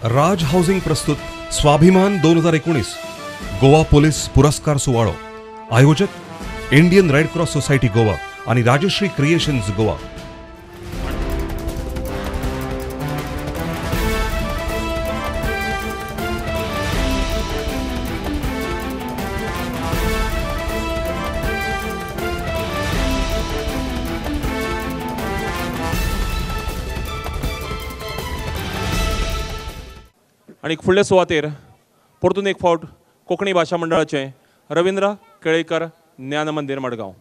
राज housing प्रस्तुत स्वाभिमान 2019 Goa police पुरस्कार सुवाळो. आयोजक Indian red cross society Goa आणि राजश्री क्रिएशन्स गोवा. आणि फुडले सुवातेर परतून एक फावट कोंकणी भाशा मंडळाचे रवींद्र केळेकर ज्ञान मंदिर मडगांव.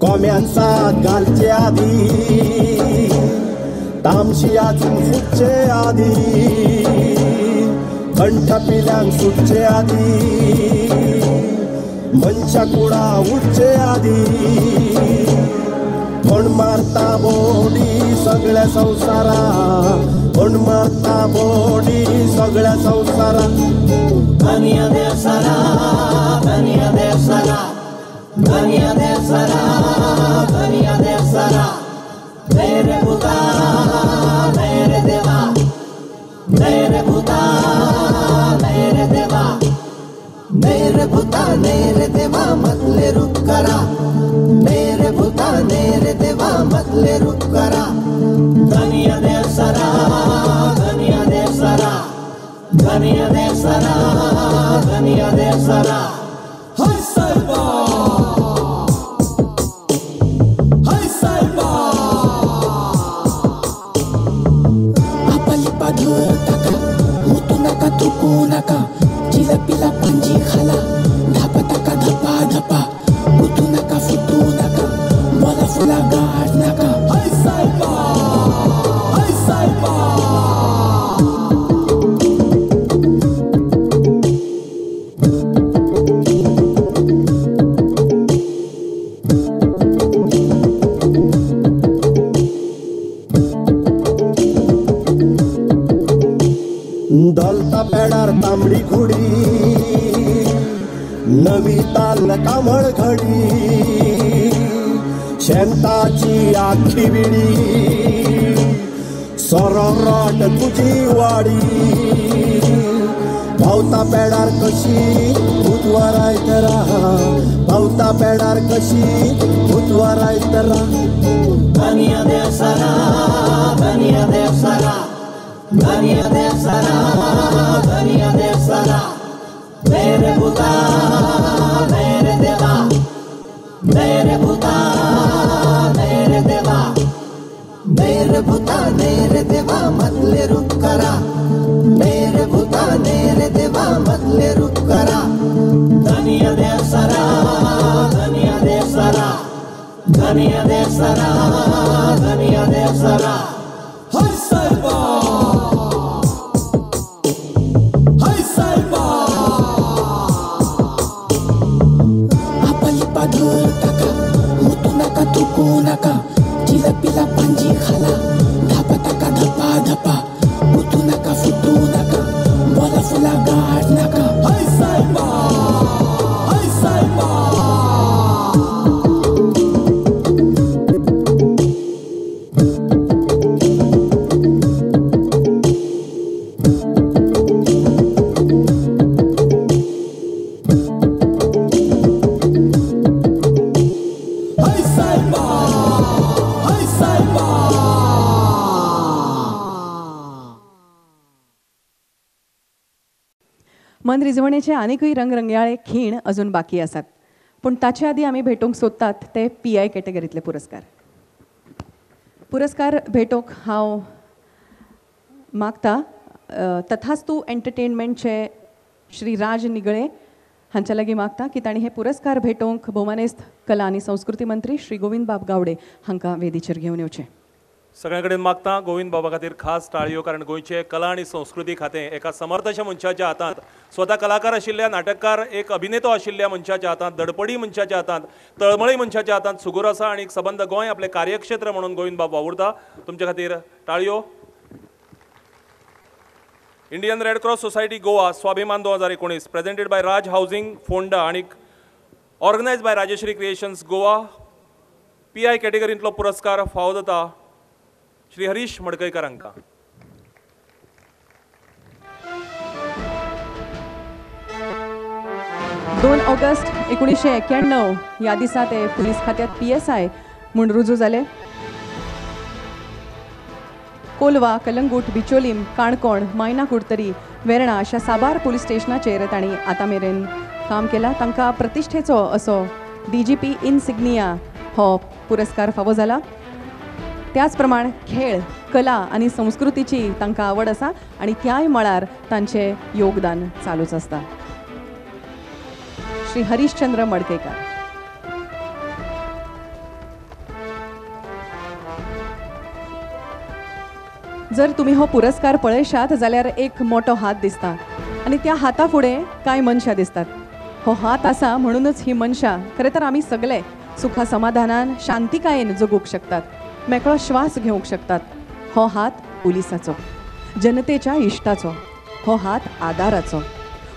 कोम्यांसात घालचे आदी तामशियाचून फुटचे आदी कंठ पिल्यांक सुटचे आदी मनशा कुडा उठचे आदी कोण मारता बोडी सगळ्या संवसारा कोण मारता बोडी सगळ्या संवसारा. धन्य देव सरा धन्य देव सरा धन्य देव सरा धन्य देव सरा. मेरे भूता मेरे देवा मेरे भूता मेरे देवा मेरे भूता मेरे देवा मतले रूप करा मेरे भूता मेरे देवा मतले रूप करा. धन्य देव सरा धन्य देव सरा धन्य देव सरा धन्य देव सरा. हर सर्वा चिला पिला पंजी खाला धापा टाका धपा धपा उठू नका फुटू नका बोला फुला गाड नका. हाय साहेबा हाय साहेबा. दलता पेडार तांबडी खुडी नवी ताल कांबळ घडी शेंताची आखी विडी सरराट तुझी वाडी भावता पेडार कशी उतवाराय तरा भावता पेडार कशी उतवाराय तरा. धन्य देव सरा धन्य देव सरा धन्य देव सरा धन्य देव सरा. मेरे भूता मेरे देवा मेरे भूता मेरे देवा मेरे भूता मेरे देवा मतले रूप करा मेरे भूता मेरे देवा मतले रूप करा. धन्य देव सरा धनिया देव सरा धनिया देव सरा धनिया देव सरा हाय साहेबा हाय साहेबा आपली पाठर टाका मुतू नका तुकू नका जिलबीला पांजी खाला धापा टाका धपा धपा मुतू नका फुटू नका बोला फुला गाड नका हाय साहेबा हाय साहेबा मन रिजवणेचे अनेकही रंगरंगयाळे खीण अजून बाकी असतात पण ताचे आधी आम्ही भेटूंक सोदतात ते PI कॅटेगरीतले पुरस्कार भेटोवंक हांव मागता तथास्तू एंटरटेनमेंटचे श्री राज निगळे हांच्या लागीं मागता की तांणी हे पुरस्कार भेटोवंक भोवमानेस्त कला आनी संस्कृती मंत्री श्री गोविंद बाब गावडे हांकां वेदीचेर घेवन येवचें. सगळ्या कडेन मागता गोविंद बाबा खातीर खास ताळयो कारण गोंयचे कला आनी संस्कृती खातें एका समर्थाच्या मनशाच्या हातांत स्वता कलाकार आशिल्ल्या नाटककार एक अभिनेतो आशिल्ल्या मनशाच्या हातांत धडपडी मनशाच्या हातांत तळमळी मनशाच्या हातांत सुगूर आसा आनी सबंद गोंय आपलें कार्यक्षेत्र म्हणून गोविंद बाब वावुरता. तुमचे खातीर ताळयो. Indian red cross society Goa Swabhiman 2019 presented by Raj housing Ponda आणि organised by Rajshree creations Goa. PI कॅटेगरींतलो पुरस्कार फावो जाता श्री हरीश मडकयकर हांकां. दोन ऑगस्ट 1991 ह्या दिसा ते पुलीस खात्यात PSI म्हूण रुजू जाले. कोलवा, कलंगूट, बिचोलीम, काणकोण, मायना कुडतरी, वेर्णा अशा साबार पुलीस स्टेशनाचेर तांणी आतां मेरेन काम केलां. तांकां प्रतिश्ठेचो असो DGP इनसिग्निया हो पुरस्कार फावो जाला. त्याच प्रमाण खेळ, कला आनी संस्कृतीची तांकां आवड आसा आनी त्याय मळार तांचें योगदान चालूच आसता. श्री हरिश्चंद्र मडकयकर. जर तुम्ही हो पुरस्कार पळयशात जाल्यार एक मोठो हात दिसता आनी त्या हाता फुडें कांय मनशां दिसतात. हो हात आसा म्हणूनच ही मनशां खरें तर आमी सगळे सुखा समाधानान शांतिकायेन जगूंक शकतात, मेकळो श्वास घेवंक शकतात. हो हात पुलिसाचो, जनतेच्या इश्टाचो. हो हात आदाराचो.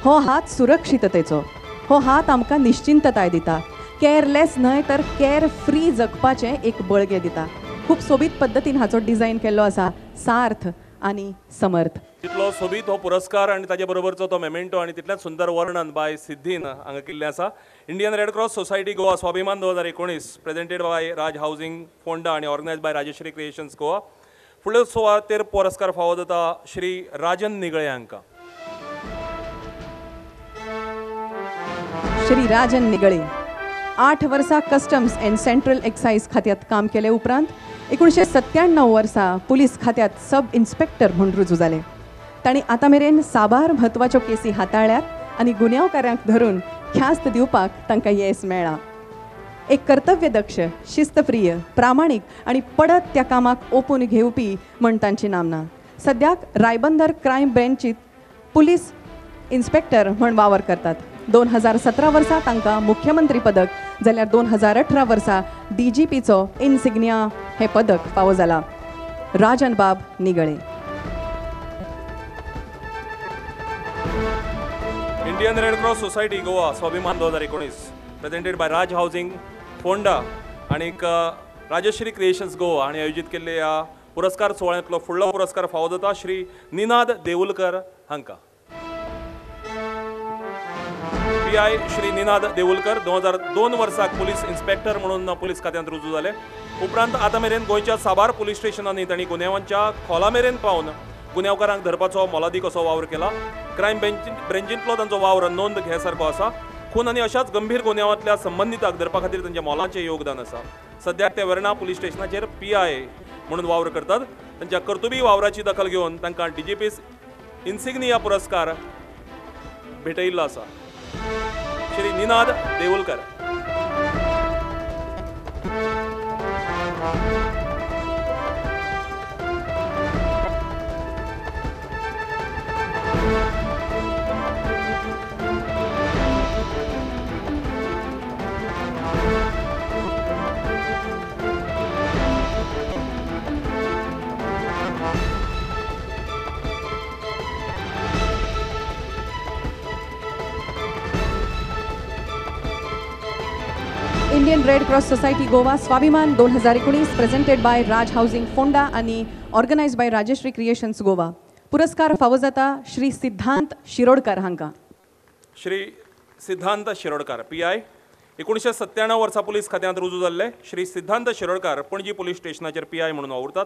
हो हात सुरक्षिततेचो. हो हात आमकां निश्चिंतताय दिता. केअरलेस न्हय तर केअर फ्री जगपाचें एक बळगें दिता. खूब सोबीत पद्दतीन हाचो डिझायन केल्लो आसा. सार्थ आनी समर्थ. तितलो सोबीत हो पुरस्कार आनी ताजे बरोबरचो तो मेमेंटो आनी तितलेंच सुंदर वर्णन बाय सिद्धीन हांगा केल्लें आसा. Indian red cross society Goa Swabhiman 2019 presented by Raj housing Ponda आनी organised by Rajshree creations Goa. फुडल्या सुवातेर पुरस्कार फावो जाता श्री राजन निगळे हांकां. श्री राजन निगळे 8 वर्सां कस्टम्स एंड सेंट्रल एक्सायज खात्यात काम केले उपरांत 1997 वर्सा पुलीस खात्यात सब इन्स्पेक्टर म्हणून रुजू जाले. तांणी आतां मेरेन साबार म्हत्वाच्यो केसी हाताळ्यात आनी गुन्यांवकारांक धरून ख्यास्त दिवपाक तांकां येस मेळ्ळा. एक कर्तव्यदक्ष, शिस्तप्रिय, प्रामाणीक आनी पडत त्या कामाक ओपून घेवपी म्हण तांची नामना. सद्याक रायबंदर क्रायम ब्रँचीत पुलीस इन्स्पेक्टर म्हण वावर करतात. 2017 वर्सा तांकां मुख्यमंत्री पदक जाल्यार 2018 वर्सा DGPचो इनसिग्निया हे पदक फावो जाला. राजन बाब Nigle. Indian red cross society Goa Swabhiman 2019 presented by Raj housing Ponda आणि राजश्री क्रिएशन्स गोवा हांणी आयोजीत केल्ले ह्या पुरस्कार सुवाळ्यांतलो फुडलो पुरस्कार फावो जाता श्री निनाद देवुलकर हांकां. PI श्री निनाद देवुलकर 2002 वर्साक पुलीस इन्स्पेक्टर म्हणून पुलीस खात्यांत रुजू जाले. उपरांत आतां मेरेन गोंयच्या साबार पुलीस स्टेशनांनी तांणी गुन्यांवांच्या खोला मेरेन पावन गुन्यांवकारांक धरपाचो मोलादीक असो वावर केला. क्रायम ब्रँचींतलो तांचो वावर नोंद घे सारको आसा. खून आनी अशाच गंभीर गुन्यांवांतल्या संबंधितांक धरपा खातीर तांचें मोलाचें योगदान आसा. सद्याक ते वेर्णा पुलीस स्टेशनाचेर PI म्हणून वावर करतात. तांच्या कर्तुबी वावराची दखल घेवन तांकां DGP इन्सिग्निया पुरस्कार भेटयिल्लो आसा. Shri Ninad Devulkar. Indian red cross society Goa Swabhiman 2019 presented by Raj housing Ponda आणि organised by Rajshree creations Goa. पुरस्कार फावो जाता श्री सिद्धांत शिरोडकर हांकां. श्री सिद्धांत शिरोडकार PI 1997 वर्सा पुलीस खात्यांत रुजू जाल्ले श्री सिद्धांत शिरोडकार पणजी पुलीस स्टेशनाचेर PI म्हणून वावुरतात.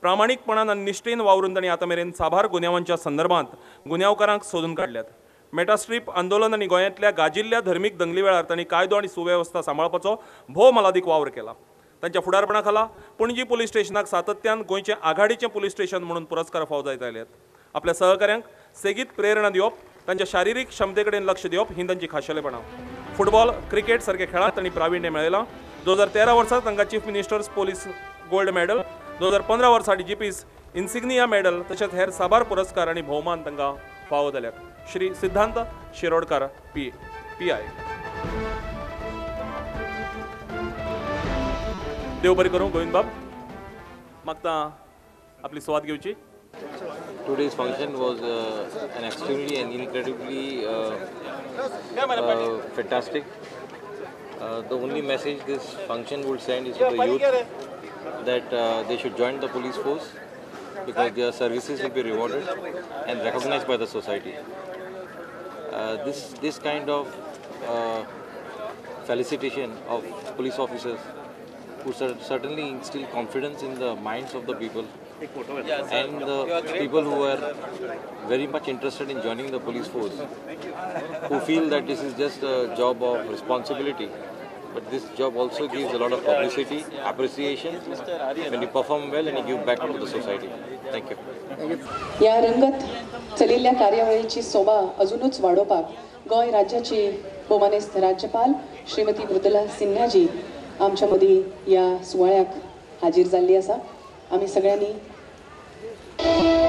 प्रामाणीकपणान आनी निश्ठेन वावरून तांणी आतां मेरेन साबार गुन्यांवांच्या संदर्भांत गुन्यांवकारांक सोदून काडल्यात. मेटास्ट्रीप आंदोलन आनी गोंयांतल्या गाजिल्ल्या धर्मीक दंगली वेळार तांणी कायदो आनी सुवेवस्था सांबाळपाचो भोव मोलादीक वावर केला. तांच्या फुडारपणा खाला पणजी पुलीस स्टेशनाक सातत्यान गोंयचें आघाडीचें पुलीस स्टेशन म्हणून पुरस्कार फावो जायत आयल्यात. आपल्या सहकाऱ्यांक सेगीत प्रेरणा दिवप, तांच्या शारिरीक क्षमते कडेन लक्ष दिवप ही तांची खाशेलेपणां. फुटबॉल, क्रिकेट सारके खेळांत तांणी प्राविण्य मेळयलां. 2013 वर्सा तांकां chief ministers police gold medal, 2015 वर्सा DGP's इन्सिग्निया मेडल तशेंच हेर साबार पुरस्कार आनी भोवमान तांकां फावो जाल्यात. श्री सिद्धांत शिरोडकार PI. देव बरें करूं गोविंद बाब. मागता आपली सुवात घेवची. Today's function was an extremely and incredibly fantastic. The only message this function would send is to the youth that they should join the police force because their services will be rewarded and recognized by the society. This kind of felicitation of police officers would certainly instill confidence in the minds of the people and the people who are very much interested in joining the police force, who feel that this is just a job of responsibility, but this job also gives a lot of publicity, appreciation when you perform well and you give back to the society. Thank you. या रंगत चलिल्ल्या कार्यावळीची शोभा अजूनच वाडोवपाक गोंय राज्याची भोवमानेस्त राज्यपाल श्रीमती मृदुला सिन्हाजी आमच्या मदीं या सुवाळ्याक हाजीर जाल्ली आसा. आमी सगळ्यांनी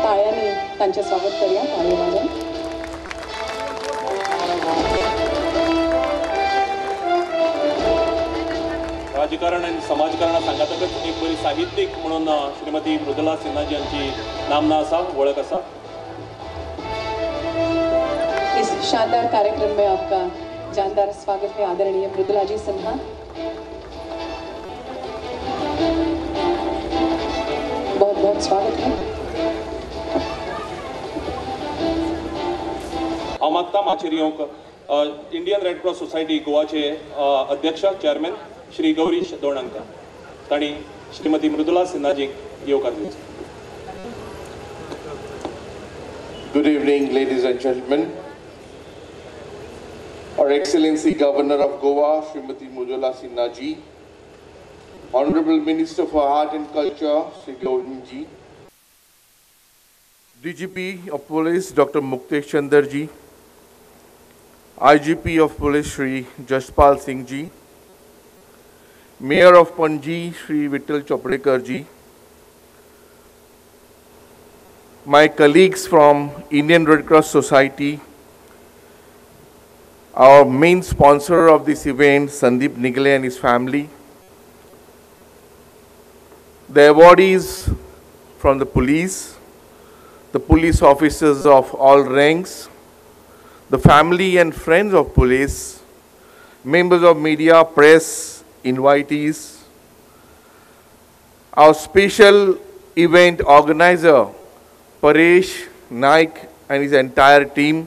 ताळ्यांनी तांचें स्वागत करूया. ताळयो वाजोवन राजकारण आणि समाजकारणा सांगातकच एक बरी साहित्यीक म्हणून श्रीमती मृदुला सिन्हाजी यांची नामना आसा, वळख आसा. इस शानदार कार्यक्रम में आपका जानदार स्वागत है आदरणीय मृदुला जी सिन्हा. बहुत बहुत स्वागत है. हांव मागता माचेर येवंक इंडियन रेड क्रॉस सोसायटी गोवाचे अध्यक्ष चेअरमॅन श्री गौरीश दोणांका तांणी श्रीमती मृदुला सिन्हाजीक येवकार दिवचो. Good evening, ladies and gentlemen. Her Excellency Governor of Goa, Srimati Mridula Sinha ji, Honorable Minister for Art and Culture, Sri Govind ji, DGP of Police, Dr. Muktesh Chandar ji, IGP of Police, Sri Jaspal Singh ji, Mayor of Panji, Sri Vittal Choprekar ji, my colleagues from Indian Red Cross Society, our main sponsor of this event, Sandeep Nigle and his family, the awardees from the police officers of all ranks, the family and friends of police, members of media, press, invitees, our special event organizer, Paresh Naik and his entire team,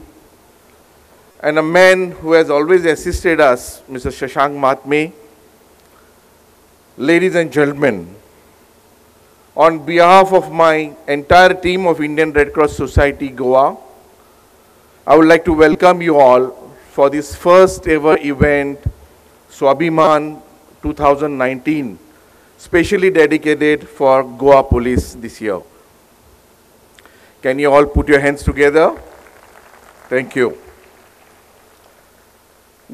and a man who has always assisted us, Mr. Shashank Mahatme. Ladies and gentlemen, on behalf of my entire team of Indian Red Cross Society Goa, I would like to welcome you all for this first ever event, Swabhiman 2019, specially dedicated for Goa Police this year. Can you all put your hands together? Thank you.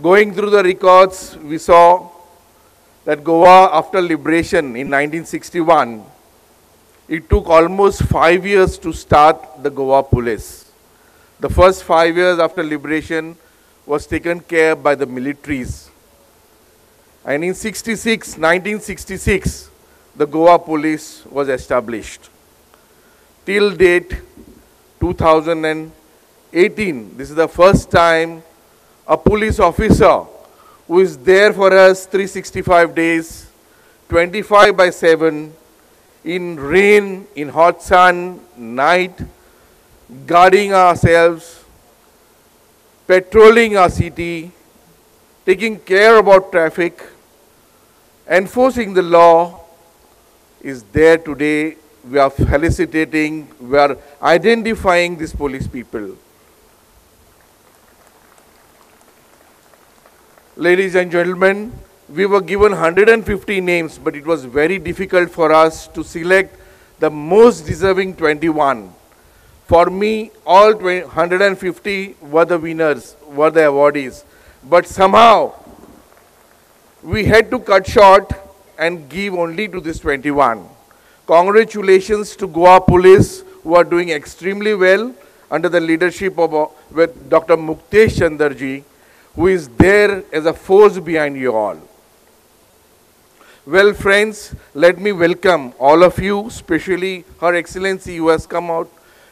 Going through the records, we saw that Goa, after liberation in 1961, it took almost 5 years to start the Goa police. The first 5 years after liberation was taken care by the militaries. And in 1966, the Goa police was established. Till date, 2018, this is the first time a police officer who is there for us 365 days, 25/7, in rain, in hot sun, night, guarding ourselves, patrolling our city, taking care about traffic, enforcing the law, is there today. We are felicitating, we are identifying these police people. Ladies and gentlemen, we were given 150 names, but it was very difficult for us to select the most deserving 21. For me, all 150 were the winners, were the awardees. But somehow, we had to cut short and give only to this 21. Congratulations to Goa Police, who are doing extremely well under the leadership of with Dr. Muktesh Chandarji, who is there as a force behind you all. Well, friends, let me welcome all of you, especially Her Excellency, who has come out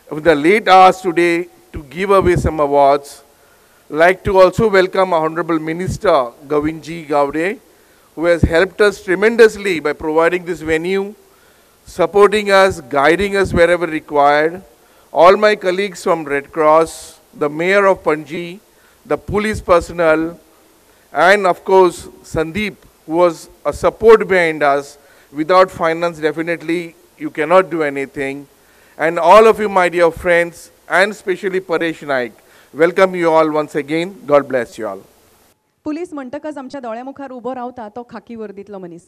of the late hours today to give away some awards. Like to also welcome our Honorable Minister Govindji Gaude, who has helped us tremendously by providing this venue, supporting us, guiding us wherever required. All my colleagues from Red Cross, the Mayor of Panji, the police personnel, and of course Sandeep, who was a support behind us. Without finance, definitely you cannot do anything. And all of you, my dear friends, and especially Paresh Naik, welcome you all once again. God bless you all. Police म्हणटकच आमच्या दोळ्यामुखार उबो रावता तो खाकी वर्दीतलो मनीस.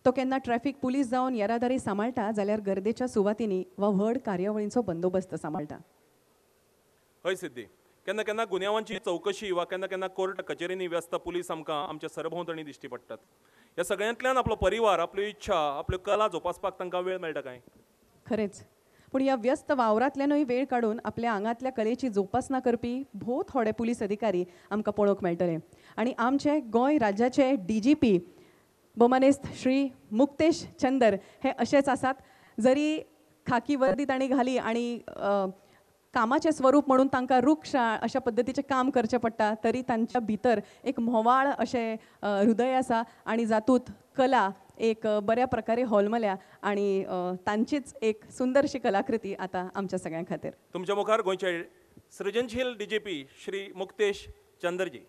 तो केन्ना traffic police जावन येरादारी सांबाळटा जाल्यार गर्देच्या सुवातींनी वा व्हड कार्यावळींचो बंदोबस्त सांबाळटा. हय सिद्धी, केन्ना केन्ना गुन्यांवांची चौकशी वा केन्ना केन्ना कोर्ट कचेरींनी व्यस्त पुलीस आमकां आमच्या सरभोंवतणी दिश्टी पडटात. ह्या सगळ्यांतल्यान आपलो परिवार, आपली इच्छा, आपल्यो कला जोपासपाक तांकां वेळ मेळटा काय? खरेंच, पूण ह्या व्यस्त वावरांतल्यानूय वेळ काडून आपल्या आंगांतल्या कलेची जोपासना करपी भोव थोडे पुलीस अधिकारी आमकां पळोवंक मेळटले. आनी आमचे गोंय राज्याचे DGP भोमानेस्त श्री मुक्तेश चंदर हे अशेच आसात. जरी खाकी वर्दी तांणी घाली आनी कामाचें स्वरूप म्हणून तांकां रुक्षाळ अशा पद्दतीचें काम करचें पडटा, तरी तांच्या भितर एक म्होवाळ अशें हृदय आसा आनी जातूंत कला एक बऱ्या प्रकारे होलमल्या आनी तांचीच एक सुंदरशी कलाकृती आतां आमच्या सगळ्यां खातीर. तुमच्या मुखार गोंयचे सृजनशील DGP श्री मुक्तेश चंदरजी.